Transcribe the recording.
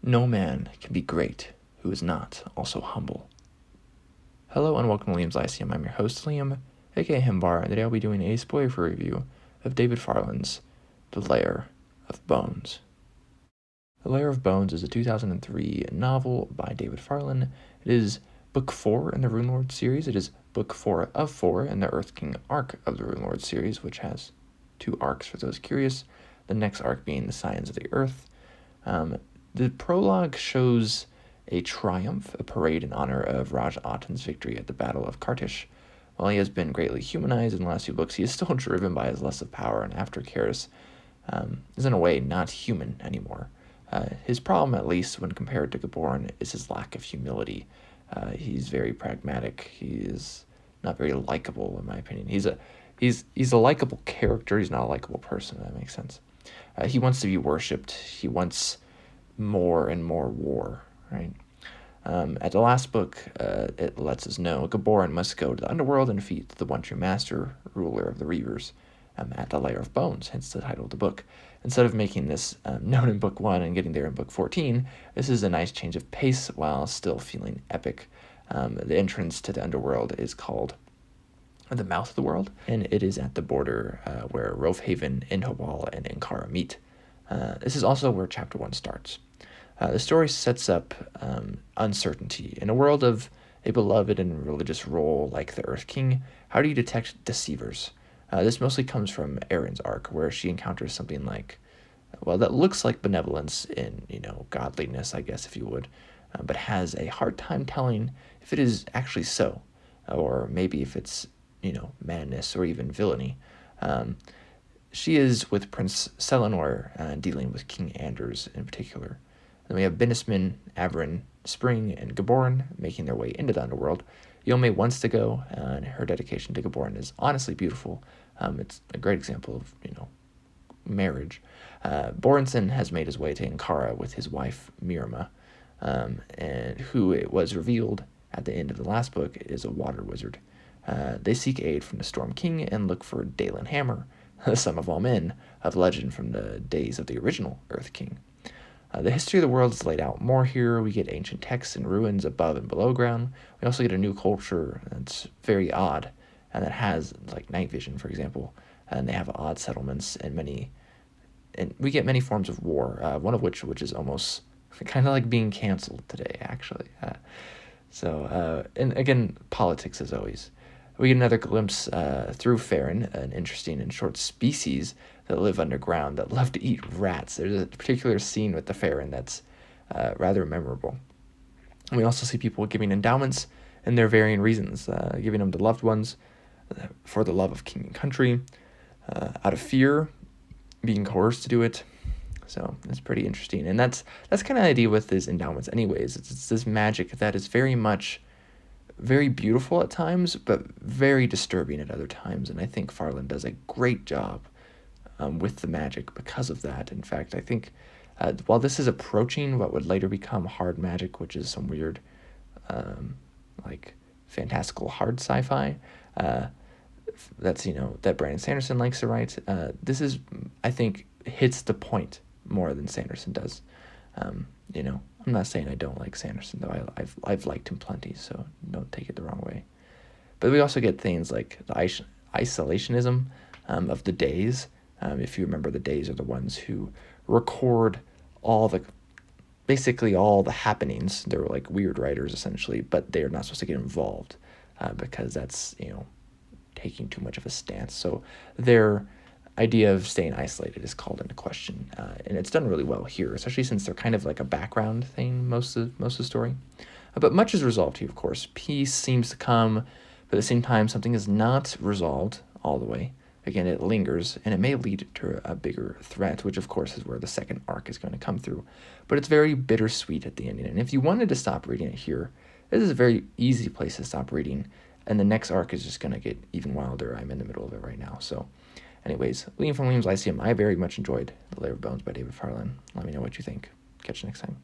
No man can be great who is not also humble. Hello and welcome to Liam's Lyceum. I'm your host, Liam, aka Himbar, and today I'll be doing a spoiler-free review of David Farland's The Lair of Bones. The Lair of Bones is a 2003 novel by David Farland. It is book 4 in the Runelords series. It is book 4 of 4 in the Earth King arc of the Runelords series, which has 2 arcs for those curious. The next arc being the Scions of the Earth. The prologue shows a triumph, a parade in honor of Raj Aten's victory at the Battle of Kartish. While he has been greatly humanized in the last few books, he is still driven by his lust of power, and after Karis is in a way not human anymore. His problem, at least when compared to Gaborn, is his lack of humility. He's very pragmatic. He is not very likable, in my opinion. He's a likable character. He's not a likable person, if that makes sense. He wants to be worshipped. He wants more and more war, right? At the last book, it lets us know Gaborn must go to the underworld and defeat the one true master, ruler of the Reavers, at the Lair of Bones, hence the title of the book. Instead of making this known in book 1 and getting there in book 14, this is a nice change of pace while still feeling epic. The entrance to the underworld is called the Mouth of the World, and it is at the border where Rovhaven, Indhobal, and Ankara meet. This is also where chapter 1 starts. The story sets up uncertainty. In a world of a beloved and religious role like the Earth King, how do you detect deceivers? This mostly comes from Erin's arc, where she encounters something like, that looks like benevolence in, godliness, I guess, if you would, but has a hard time telling if it is actually so, or maybe if it's, madness or even villainy. She is with Prince Selenor, dealing with King Anders in particular. Then we have Binisman, Averin, Spring, and Gaborn making their way into the underworld. Yome wants to go, and her dedication to Gaborn is honestly beautiful. It's a great example of, marriage. Borenson has made his way to Ankara with his wife, Mirma, and who it was revealed at the end of the last book is a water wizard. They seek aid from the Storm King and look for Dalen Hammer, the son of all men, of legend from the days of the original Earth King. The history of the world is laid out more here. We get ancient texts and ruins above and below ground. We also get a new culture that's very odd, and that has, like, night vision, for example, and they have odd settlements and we get many forms of war, one of which is almost kind of like being canceled today, actually. And again, politics as always. We get another glimpse through Farron, an interesting and short species that live underground that love to eat rats. There's a particular scene with the Farron that's rather memorable. And we also see people giving endowments and their varying reasons, giving them to loved ones for the love of king and country, out of fear, being coerced to do it. So it's pretty interesting. And that's kind of the idea with these endowments anyways. It's this magic that is very much very beautiful at times, but very disturbing at other times. And I think Farland does a great job with the magic because of that. In fact, I think while this is approaching what would later become hard magic, which is some weird, fantastical hard sci-fi, that's, that Brandon Sanderson likes to write, this is, I think, hits the point more than Sanderson does. I'm not saying I don't like Sanderson, though. I've liked him plenty, so don't take it the wrong way. But we also get things like the isolationism of the Days. If you remember, the Days are the ones who record basically all the happenings. They're like weird writers, essentially, but they're not supposed to get involved because that's, taking too much of a stance. So their idea of staying isolated is called into question, and it's done really well here, especially since they're kind of like a background thing most of the story. But much is resolved here, of course. Peace seems to come, but at the same time, something is not resolved all the way. Again, it lingers, and it may lead to a bigger threat, which of course is where the second arc is going to come through. But it's very bittersweet at the ending, and if you wanted to stop reading it here, this is a very easy place to stop reading, and the next arc is just going to get even wilder. I'm in the middle of it right now, so anyways, Liam from Liam's Lyceum, I very much enjoyed The Lair of Bones by David Farland. Let me know what you think. Catch you next time.